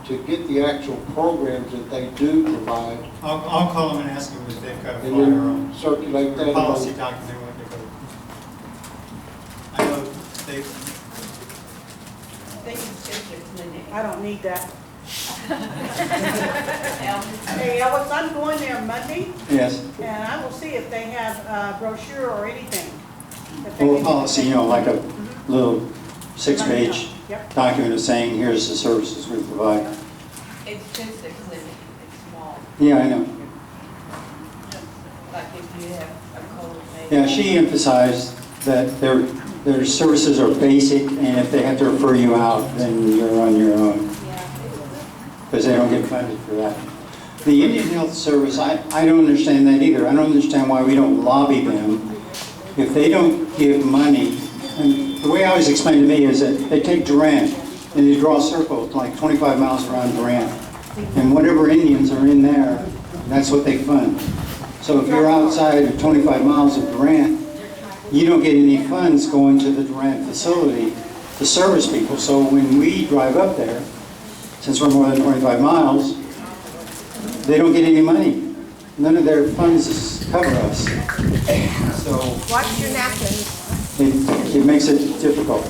to get the actual programs that they do provide, I'll call them and ask them if they've got a and flyer then on circulate that the policy among. document when they go. I know they, They can send their clinic. I don't need that. Hey, Ellis, I'm going there Monday, Yes, and I will see if they have a brochure or anything. that they or can- policy, you know, like a Mhm. little 6-page Yep. document of saying, here's the services we provide. It's just a clinic, it's small. Yeah, I know. Like if you have a cold, maybe. Yeah, she emphasized that their services are basic, and if they have to refer you out, then you're on your own, Yeah. because they don't get funded for that. The Indian Health Service, I don't understand that either. I don't understand why we don't lobby them. If they don't give money, and the way I always explained to me is that they take Durant, and they draw a circle like 25 miles around Durant, and whatever Indians are in there, that's what they fund. So if you're outside of 25 miles of Durant, you don't get any funds going to the Durant facility to service people. So when we drive up there, since we're more than 25 miles, they don't get any money. None of their funds cover us. So Watch your napkins. it makes it difficult.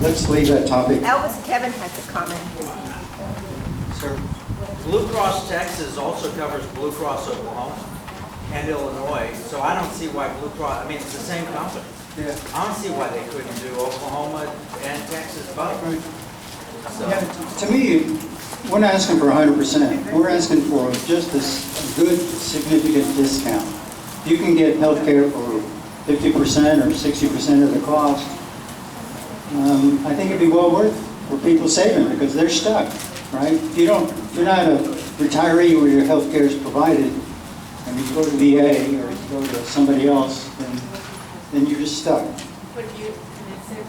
Let's leave that topic. Elvis Kevin has a comment. Sir. Blue Cross Texas also covers Blue Cross Oklahoma and Illinois, so I don't see why Blue Cross, I mean, it's the same company. Yeah. I don't see why they couldn't do Oklahoma and Texas both. So, Yeah, to me, we're not asking for 100%. We're asking for just this good, significant discount. You can get health care for 50% or 60% of the cost. I think it'd be well worth for people saving because they're stuck, right? If you're not a retiree where your health care is provided, and you go to VA or you go to somebody else, then you're just stuck. But you, and it said,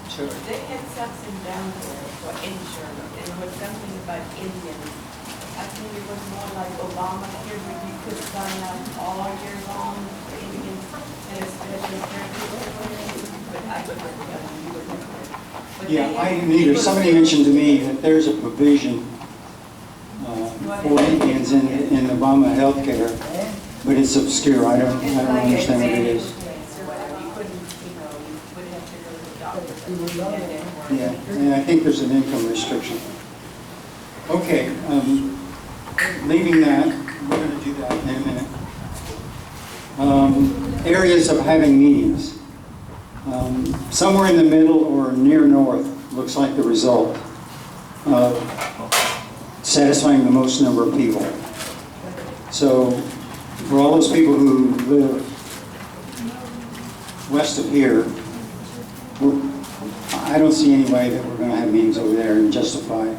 Sure. they had something down there for insurance, and it was something about Indians. I think it was more like Obamacare, where you could sign up all year long for Indians, and especially for people. But I would not tell you, you would never. But Yeah, they I had- didn't either. Somebody mentioned to me that there's a provision for Indians in Obama healthcare, but it's obscure. I don't understand what it is. You couldn't, you know, you would have to go to the doctor. And then- Yeah, and I think there's an income restriction. Okay, leaving that, we're going to do that in a minute. Areas of having meetings. Somewhere in the middle or near north looks like the result of satisfying the most number of people. So for all those people who live west of here, I don't see any way that we're going to have meetings over there and justify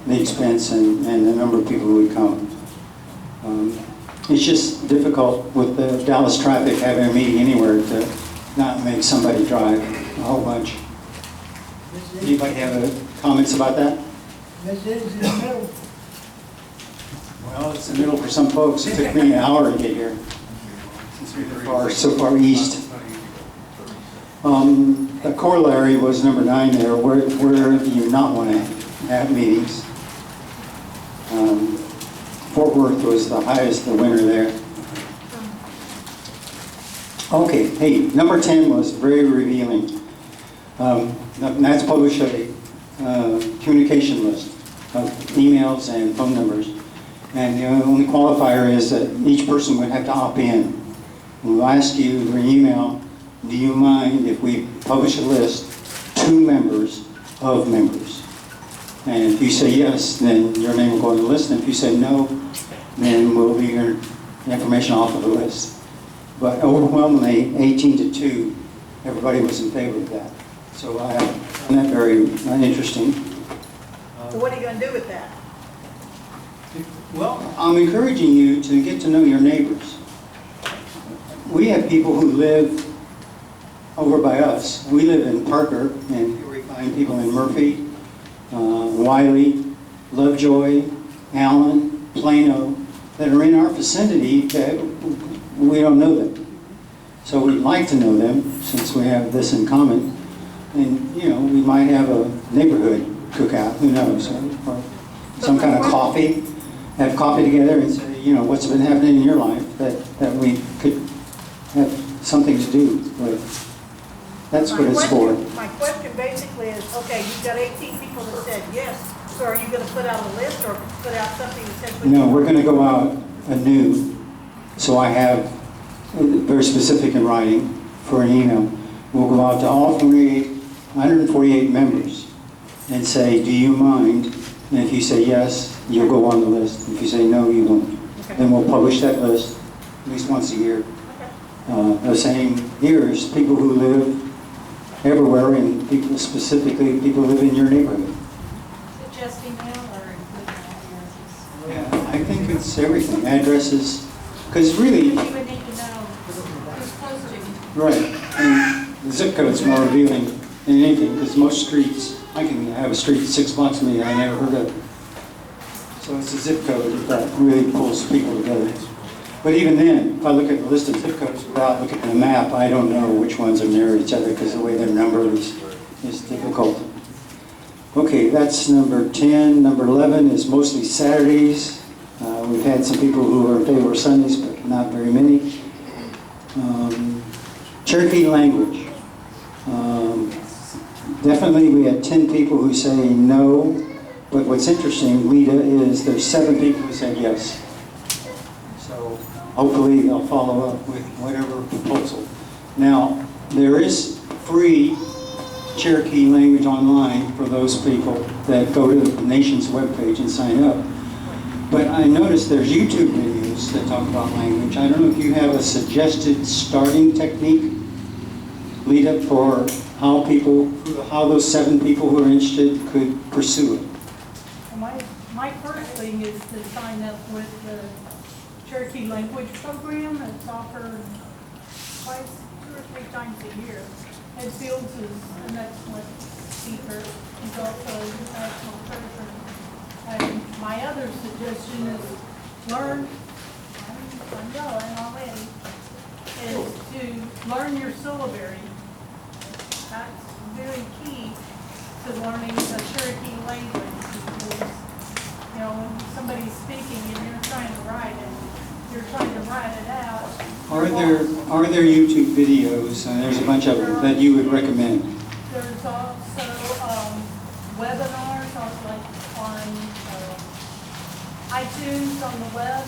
the expense and the number of people who would come. It's just difficult with the Dallas traffic having a meeting anywhere to not make somebody drive a whole bunch. Anybody have comments about that? This is in the middle. Well, it's the middle for some folks. It took me an hour to get here, since we were so far east. The corollary was number 9 there. Where do you not want to have meetings? Fort Worth was the highest, the winner there. Okay, hey, number 10 was very revealing. Nats published a communication list of emails and phone numbers. And the only qualifier is that each person would have to opt in. We'll ask you through email, do you mind if we publish a list to members of members? And if you say yes, then your name will go on the list. And if you say no, then we'll leave your information off of the list. But overwhelmingly, 18-2, everybody was in favor of that. So I found that very interesting. So what are you gonna do with that? Well, I'm encouraging you to get to know your neighbors. We have people who live over by us. We live in Parker, and we find people in Murphy, Wiley, Lovejoy, Allen, Plano, that are in our vicinity that we don't know them. So we'd like to know them, since we have this in common. And, you know, we might have a neighborhood cookout, who knows, or some kind of coffee, have coffee together and say, you know, what's been happening in your life that we could have something to do with. That's what it's for. My question basically is, okay, you've got 18 people that said yes, so are you gonna put out a list or put out something that says? what No, you we're want? going to go out anew, so I have very specific in writing for an email. We'll go out to all 148 members and say, do you mind? And if you say yes, you'll go on the list. If you say no, you won't. Okay. Then we'll publish that list at least once a year. The same here is people who live everywhere, and people specifically, people who live in your neighborhood. Just email or include addresses? Yeah, I think it's everything, addresses, because really, You would need to know who's close to you. right, and the zip code's more revealing than anything, because most streets, I can have a street 6 blocks from me I never heard of. So it's the zip code that really pulls people together. But even then, if I look at the list of zip codes without looking at the map, I don't know which ones are near each other because the way they're numbered is difficult. Okay, that's number 10. Number 11 is mostly Saturdays. We've had some people who are in favor of Sundays, but not very many. Cherokee language. Definitely we had 10 people who say no, but what's interesting, Lita, is there's 7 people who said yes. So hopefully they'll follow up with whatever proposal. Now, there is free Cherokee language online for those people that go to the nation's webpage and sign up. But I noticed there's YouTube videos that talk about language. I don't know if you have a suggested starting technique, Lita, for how those 7 people who are interested could pursue it. My first thing is to sign up with the Cherokee language program that's offered twice, 2 or 3 times a year. Ed Fields is an excellent speaker. He's also a national treasurer. And my other suggestion is learn, I'm going already, is to learn your syllabary. That's very key to learning the Cherokee language because, you know, when somebody's speaking and you're trying to write it, you're trying to write it out. Are there YouTube videos, and there's a bunch of them, that you would recommend? There's also webinars on iTunes on the web.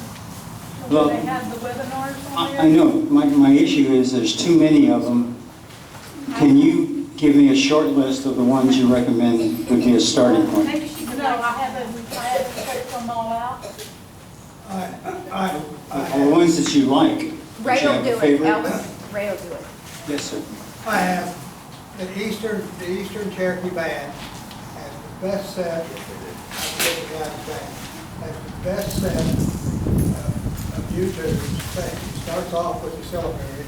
Well, They have the webinars on there. I know, my issue is there's too many of them. Can you give me a short list of the ones you recommend would be a starting point? No, I haven't checked them all out. The ones that you like. Ray you will have a do it, favorite? Elvis, Ray will do it. Yes, sir. I have the Eastern Cherokee Band has the best set, has the best set of YouTube things. It starts off with the syllabary,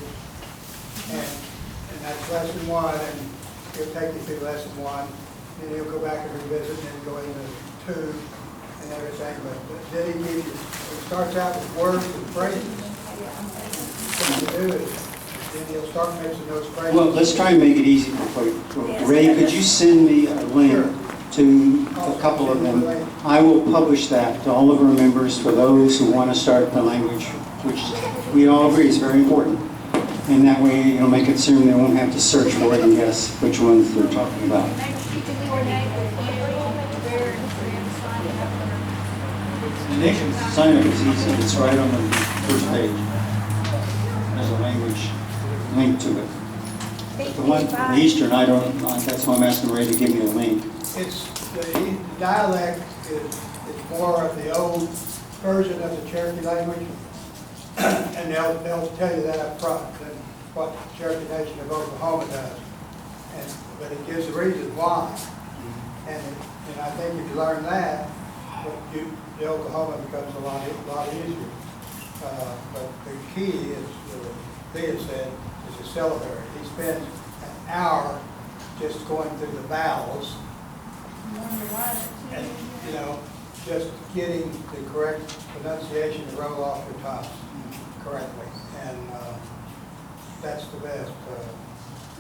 and that's lesson 1, and he'll take you through lesson 1, then he'll go back and revisit, and then go into 2 and everything. But then he starts out with words and phrases. What you do is, then he'll start mixing those phrases. Well, let's try and make it easy for you. Ray, could you send me a link to a couple of them? I will publish that to all of our members for those who want to start the language, which we all agree is very important. And that way, it'll make it soon they won't have to search for it and guess which ones they're talking about. The nation's sign up is easy. It's right on the first page. There's a language link to it. But the one from the Eastern, I don't, that's why I'm asking Ray to give me a link. It's, the dialect is more of the old version of the Cherokee language, and they'll tell you that up front, that what the Cherokee Nation of Oklahoma does. But it gives the reason why. And I think if you learn that, the Oklahoma becomes a lot easier. But the key is, Thea said, is the syllabary. He spends an hour just going through the vowels and, you know, just getting the correct pronunciation to roll off your tongue correctly. And that's the best.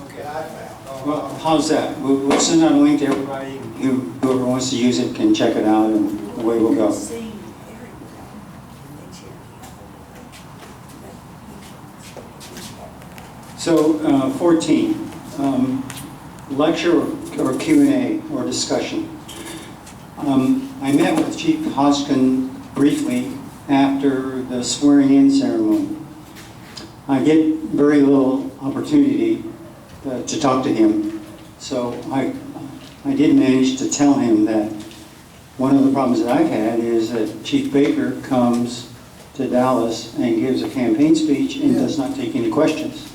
that I found. Well, how's that? We'll send out a link to everybody, whoever wants to use it can check it out, and away we'll go. So, 14, lecture or Q&A or discussion. I met with Chief Hoskin briefly after the swearing-in ceremony. I get very little opportunity to talk to him, so I did manage to tell him that one of the problems that I've had is that Chief Baker comes to Dallas and gives a campaign speech and does not take any questions.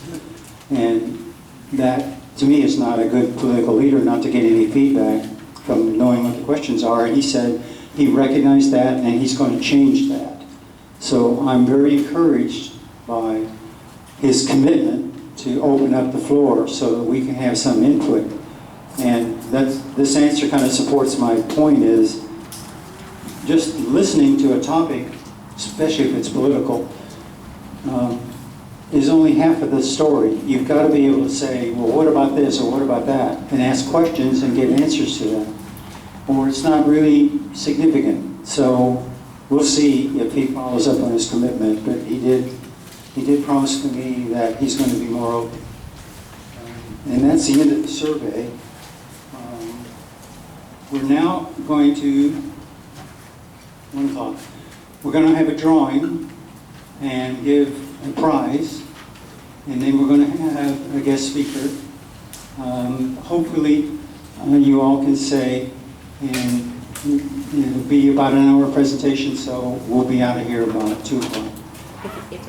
And that, to me, is not a good political leader, not to get any feedback from knowing what the questions are. And he said he recognized that and he's going to change that. So I'm very encouraged by his commitment to open up the floor so that we can have some input. And this answer kind of supports my point is just listening to a topic, especially if it's political, is only half of the story. You've got to be able to say, well, what about this or what about that? And ask questions and get answers to them. Or it's not really significant. So we'll see if he follows up on his commitment, but he did promise to me that he's going to be more open. And that's the end of the survey. We're now going to, 1 o'clock, we're going to have a drawing and give a prize, and then we're going to have a guest speaker. Hopefully you all can say, and it'll be about an hour presentation, so we'll be out of here about 2 o'clock.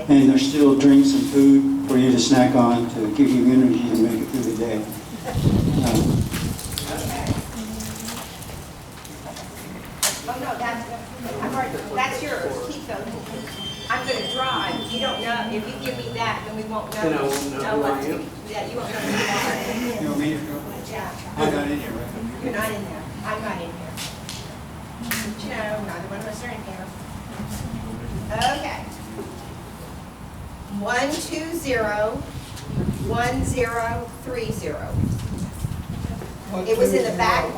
And there's still drinks and food for you to snack on to give you energy to make it through the day. Oh, no, that's yours. Keep those. I'm going to drive. You don't know. If you give me that, then we won't know. Then I won't know what who I am? Yeah, you won't know who you are. You want me to go? Yeah. I'm not in here, right? You're not in there. I'm not in here. No, neither one of us are in here. Okay. 120-1030. It was in the back.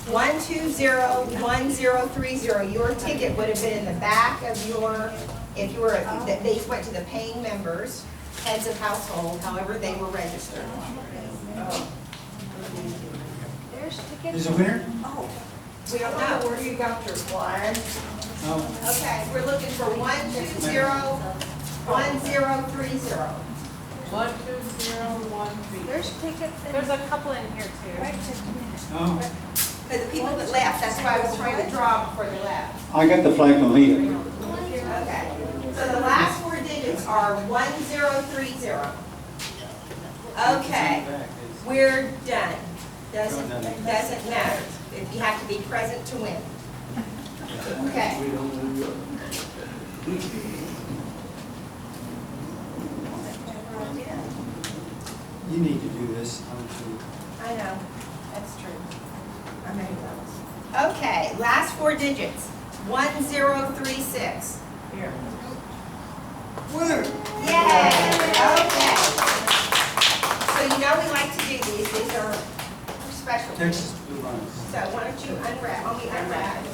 120-1030. Your ticket would have been in the back of your, if you were, they went to the paying members, heads of household, however they were registered. Is it a winner? We don't know. Where you got your flag? Oh. Okay, we're looking for 120-1030. 12013. There's tickets. There's a couple in here too. Oh. For the people that left, that's why I was trying to draw before they left. I got the flag from Lita. Okay, so the last 4 digits are 1030. Okay, we're done. Doesn't matter. If you have to be present to win. Okay. You need to do this, don't you? I know, that's true. I made those. Okay, last 4 digits, 1036. Here. Winner. Yay, okay. So you know we like to do these are special. Texas Blue Lines. So why don't you unwrap, let me unwrap.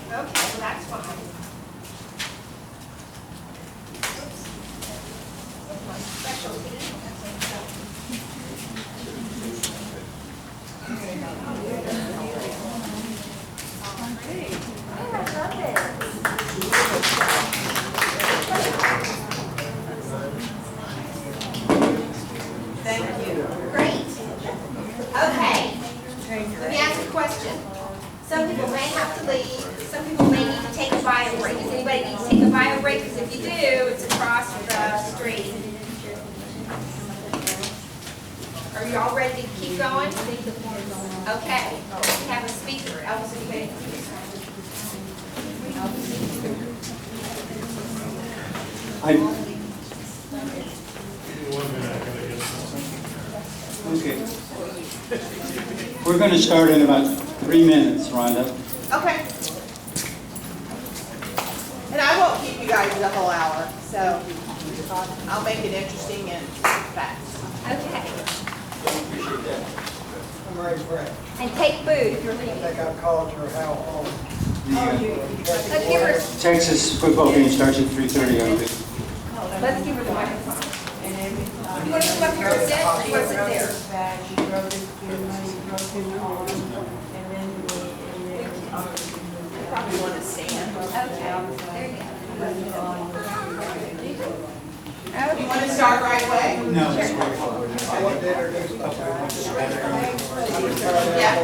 Okay, well that's fine. My specialty. Thank you. Great. Okay. Let me ask a question. Some people may have to leave, some people may need to take a bio break. Does anybody need to take a bio break? Because if you do, it's across the street. Are you all ready to keep going? Okay. We have a speaker. Elvis, are you ready? Okay. We're going to start in about 3 minutes, Rhonda. Okay. And I won't keep you guys the whole hour, so. I'll make it interesting and fast. Okay. I'm ready for it. And take food if you're I leaving. think I've called her how home. Let's give her, Texas football game starts at 3:30, I believe. let's give her the microphone. And every time. You want to come up here and sit, or you want to sit there? Back, he broke his kidney, he broke his arm, and then, You probably want to stand. Okay, there you go. You want to start right away? No, it's way forward. I want to introduce myself. Yeah.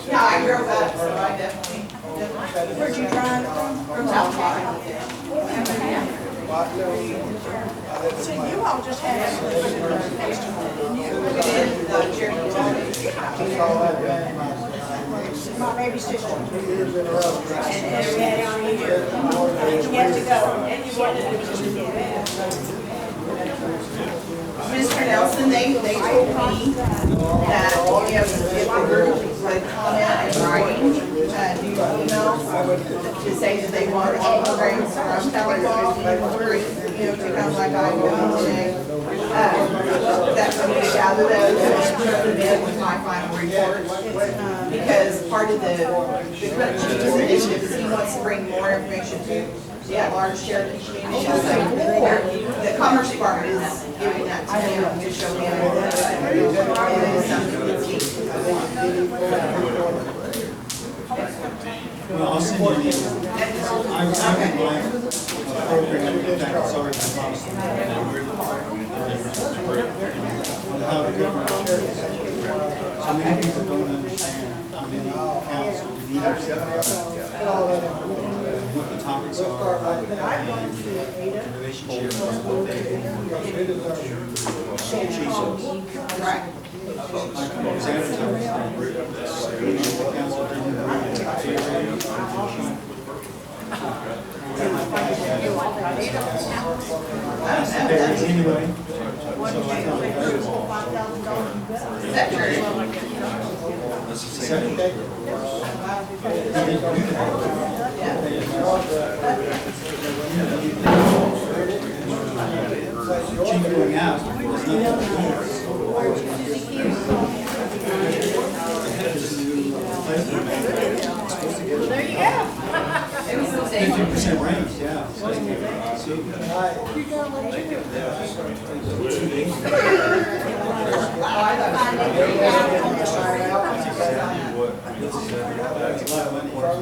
Yeah, I drove up, so I definitely. Where'd you drive from? From South Florida. So you all just had. We did the Cherokee My baby sister. 2 years in a row. And you have to go. and you wanted to do Mr. Nelson, they told me that if the group would comment in writing, do emails to say that they want all programs from telephone, to come like I do today. That's when we gather those and put them in with my final report. Because part of the initiative is he wants to bring more information to the at-large Cherokee community. So the Commerce Department is giving that to him to show him. It is something that's key. Well, I'll send you an email. I was having my program, in fact, it's already been lost. On how to govern charities. So many people don't understand how many council leaders there are, what the topics are, and the relationship with what they do. Right. Like I was advertising, the council didn't there is anyway. So I thought that Is that true? was okay. Keep going out. There's nothing There you go. 50% raise, yeah.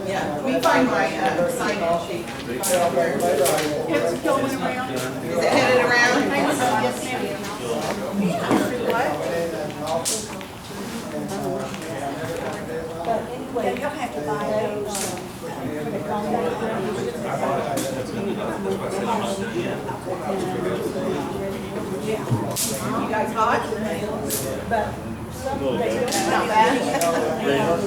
Yeah, we find my sign-in sheet. It's going around. Is it headed around? Yes, Yeah, you'll have to buy those for the contact. You guys hot? But some they don't. Not bad? I'm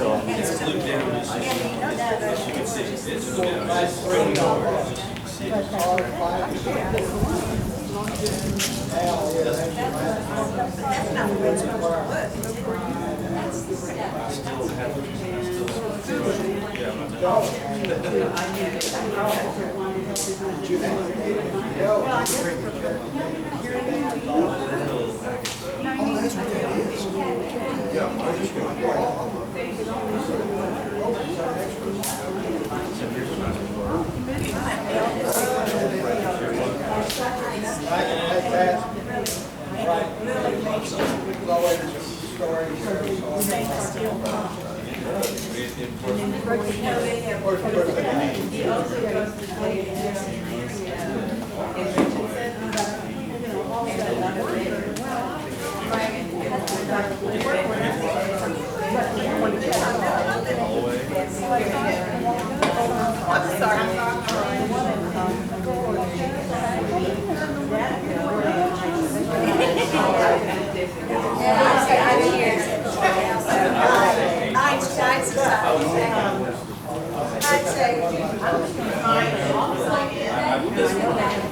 sorry.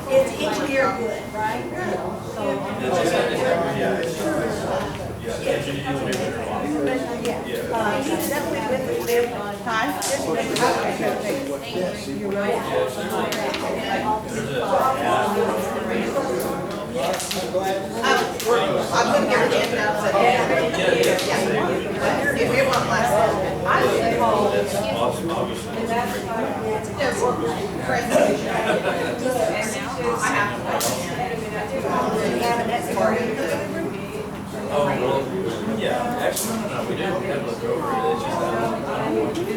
It's each year good, right? Thank you. I'm gonna give the handouts at the end. Yeah. If you want last. Oh, well, yeah, actually, no, we didn't have to look over it, it's just that I don't want to do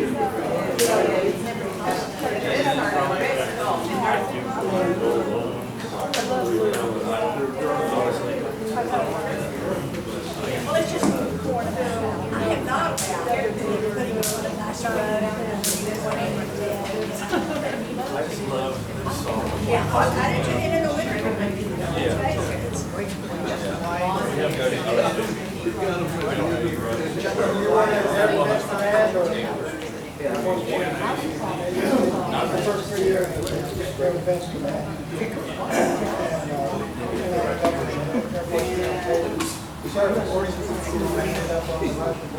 Well, it's just, I have not putting on a nice road. I just love the song. Yeah, I did it in the winter. The first 3 years, we're the best command. We started with 46 and we ended up on the Russian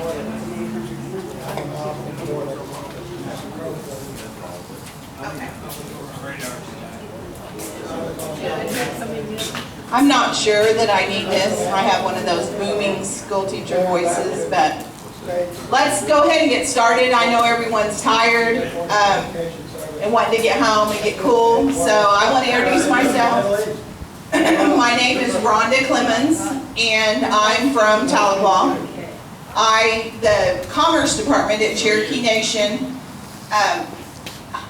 I'm not sure that I need this. I have one of those booming school teacher voices, but let's go ahead and get started. I know everyone's tired and wanting to get home and get cool, so I want to introduce myself. My name is Rhonda Clemens, and I'm from Tahlequah. The Commerce Department at Cherokee Nation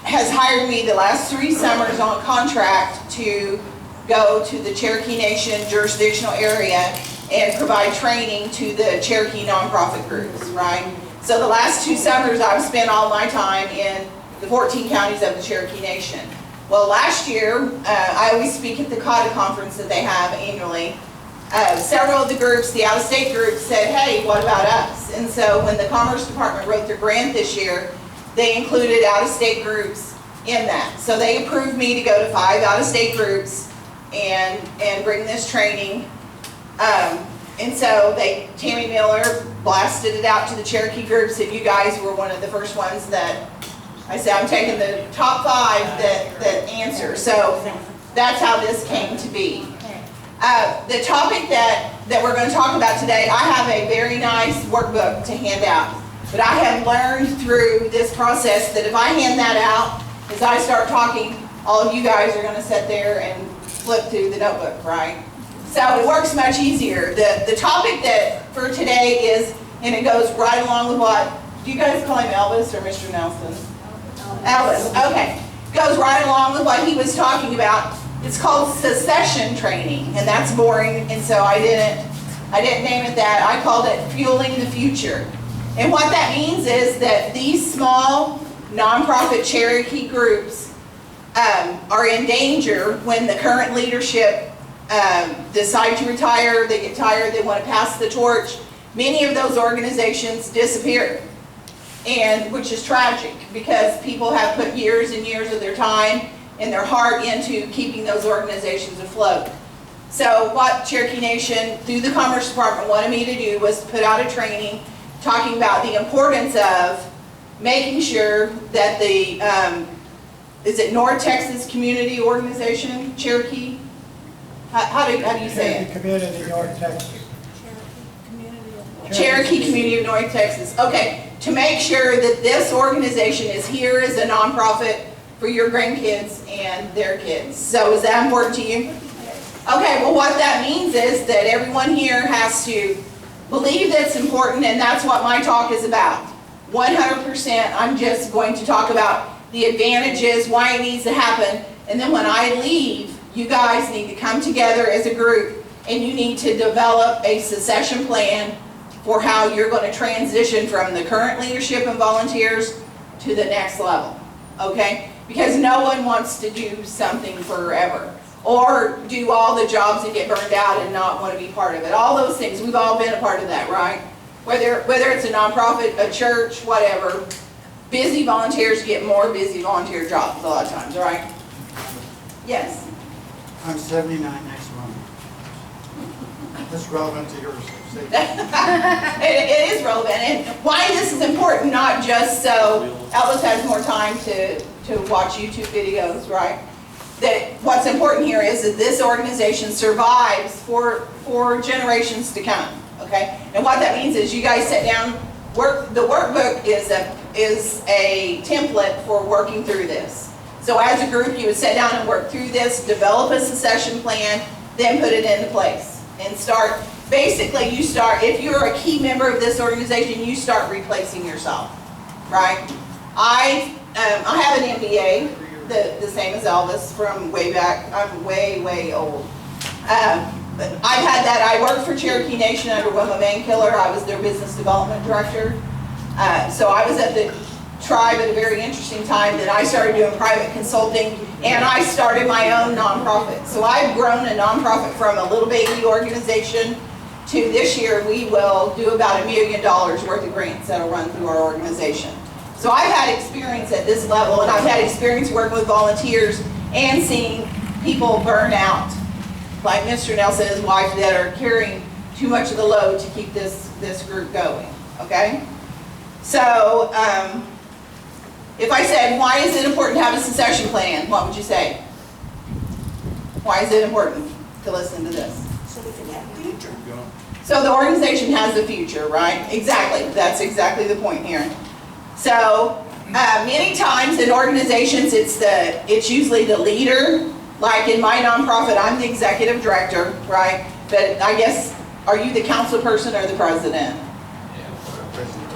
has hired me the last 3 summers on contract to go to the Cherokee Nation jurisdictional area and provide training to the Cherokee nonprofit groups, right? So the last 2 summers I've spent all my time in the 14 counties of the Cherokee Nation. Well, last year, I always speak at the CAUTA conference that they have annually. Several of the groups, the out-of-state groups, said, hey, what about us? And so when the Commerce Department wrote their grant this year, they included out-of-state groups in that. So they approved me to go to 5 out-of-state groups and bring this training. And so Tammy Miller blasted it out to the Cherokee groups, and you guys were one of the first ones that I said, I'm taking the top 5 that answer. So that's how this came to be. The topic that we're going to talk about today, I have a very nice workbook to hand out. But I have learned through this process that if I hand that out, as I start talking, all of you guys are going to sit there and flip through the notebook, right? So it works much easier. The topic that for today is, and it goes right along with what, do you guys call him Elvis or Mr. Nelson? Elvis, okay. Goes right along with what he was talking about. It's called succession training, and that's boring, and so I didn't name it that. I called it Fueling the Future. And what that means is that these small nonprofit Cherokee groups are in danger when the current leadership decide to retire, they get tired, they want to pass the torch. Many of those organizations disappear, and which is tragic because people have put years and years of their time and their heart into keeping those organizations afloat. So what Cherokee Nation, through the Commerce Department, wanted me to do was put out a training talking about the importance of making sure that the, is it North Texas Community Organization, Cherokee? How do you say it? Community North Texas. Cherokee Community of North Texas. Okay, to make sure that this organization is here as a nonprofit for your grandkids and their kids. So is that important to you? Okay, well what that means is that everyone here has to believe that's important, and that's what my talk is about. 100%, I'm just going to talk about the advantages, why it needs to happen, and then when I leave, you guys need to come together as a group and you need to develop a succession plan for how you're going to transition from the current leadership and volunteers to the next level, okay? Because no one wants to do something forever or do all the jobs and get burned out and not want to be part of it. All those things, we've all been a part of that, right? Whether it's a nonprofit, a church, whatever, busy volunteers get more busy volunteer jobs a lot of times, right? Yes? I'm 79 next month. That's relevant to yours. It is relevant, and why this is important, not just so Elvis has more time to watch YouTube videos, right? that what's important here is that this organization survives for generations to come, okay? And what that means is you guys sit down, the workbook is a template for working through this. So as a group, you would sit down and work through this, develop a succession plan, then put it into place and start. Basically, you start, if you're a key member of this organization, you start replacing yourself, right? I have an MBA, the same as Elvis from way back. I'm way old. But I've had that. I worked for Cherokee Nation under Wilma Mankiller. I was their business development director. So I was at the tribe at a very interesting time that I started doing private consulting, and I started my own nonprofit. So I've grown a nonprofit from a little baby organization to this year we will do about $1 million worth of grants that'll run through our organization. So I've had experience at this level, and I've had experience working with volunteers and seeing people burn out, like Mr. Nelson and his wife, that are carrying too much of the load to keep this group going, okay? So, if I said, why is it important to have a succession plan, what would you say? Why is it important to listen to this? So we can have a future. So the organization has a future, right? Exactly, that's exactly the point here. So, many times in organizations, it's usually the leader. Like in my nonprofit, I'm the executive director, right? But I guess, are you the council person or the president?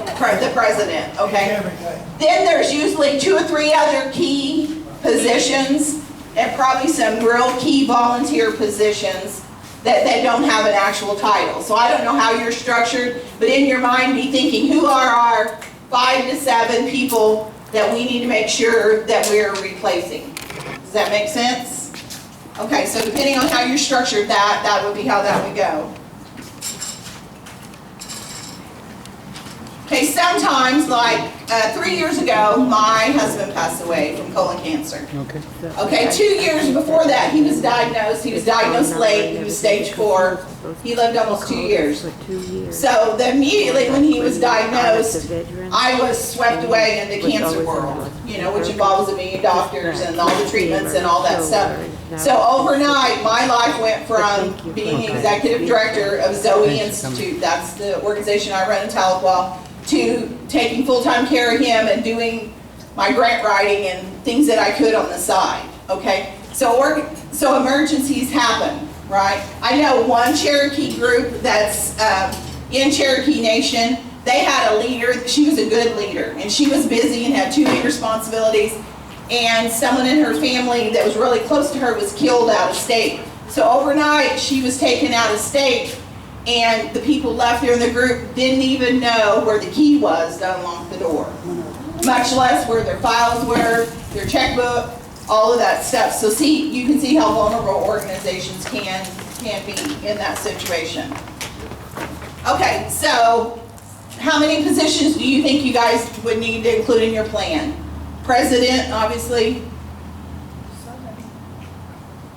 The president, okay. Everything. Then there's usually 2 or 3 other key positions and probably some real key volunteer positions that don't have an actual title. So I don't know how you're structured, but in your mind be thinking, who are our 5 to 7 people that we need to make sure that we're replacing? Does that make sense? Okay, so depending on how you're structured, that would be how that would go. Okay, sometimes, like 3 years ago, my husband passed away from colon cancer. Okay, 2 years before that, he was diagnosed. He was diagnosed late. He was stage 4. He lived almost 2 years. So immediately when he was diagnosed, I was swept away into cancer world, you know, which involves $1 million doctors and all the treatments and all that stuff. So overnight, my life went from being executive director of Zoe Institute, that's the organization I run in Tahlequah, to taking full-time care of him and doing my grant writing and things that I could on the side, okay? So emergencies happen, right? I know one Cherokee group that's in Cherokee Nation, they had a leader, she was a good leader, and she was busy and had too many responsibilities, and someone in her family that was really close to her was killed out of state. So overnight, she was taken out of state, and the people left there in the group didn't even know where the key was to unlock the door, much less where their files were, their checkbook, all of that stuff. So see, you can see how vulnerable organizations can be in that situation. Okay, so how many positions do you think you guys would need to include in your plan? President, obviously.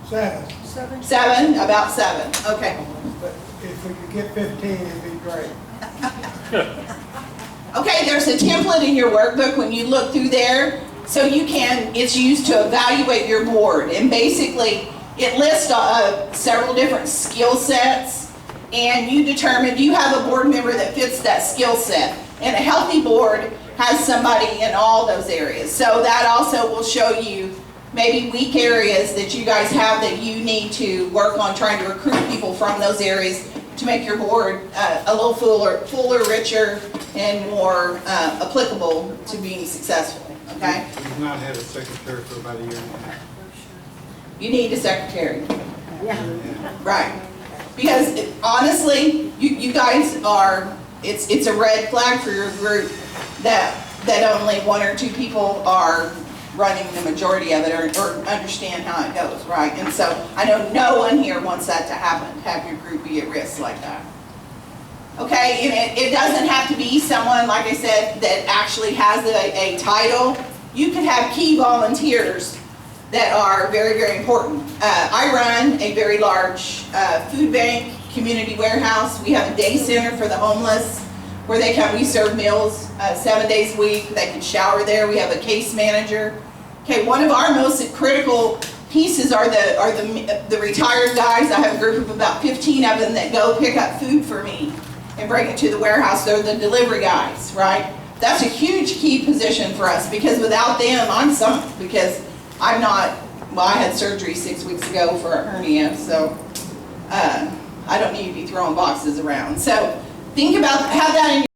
7. 7, about 7, okay. But if we could get 15, it'd be great. Okay, there's a template in your workbook when you look through there, so it's used to evaluate your board, and basically it lists several different skill sets, and you determine, do you have a board member that fits that skill set? And a healthy board has somebody in all those areas, so that also will show you maybe weak areas that you guys have that you need to work on trying to recruit people from those areas to make your board a little fuller, richer, and more applicable to being successful, okay? We've not had a secretary for about 1.5 years. You need a secretary. Yeah. Right. Because honestly, you guys are, it's a red flag for your group that only 1 or 2 people are running the majority of it or understand how it goes, right? And so I know no one here wants that to happen, have your group be at risk like that. Okay, and it doesn't have to be someone, like I said, that actually has a title. You could have key volunteers that are very, very important. I run a very large food bank, community warehouse. We have a day center for the homeless where they come, we serve meals 7 days a week. They can shower there. We have a case manager. Okay, one of our most critical pieces are the retired guys. I have a group of about 15 of them that go pick up food for me and bring it to the warehouse. They're the delivery guys, right? That's a huge key position for us, because without them, I'm sunk, because I'm not, well, I had surgery 6 weeks ago for a hernia, so I don't need to be throwing boxes around. So think about, have that in your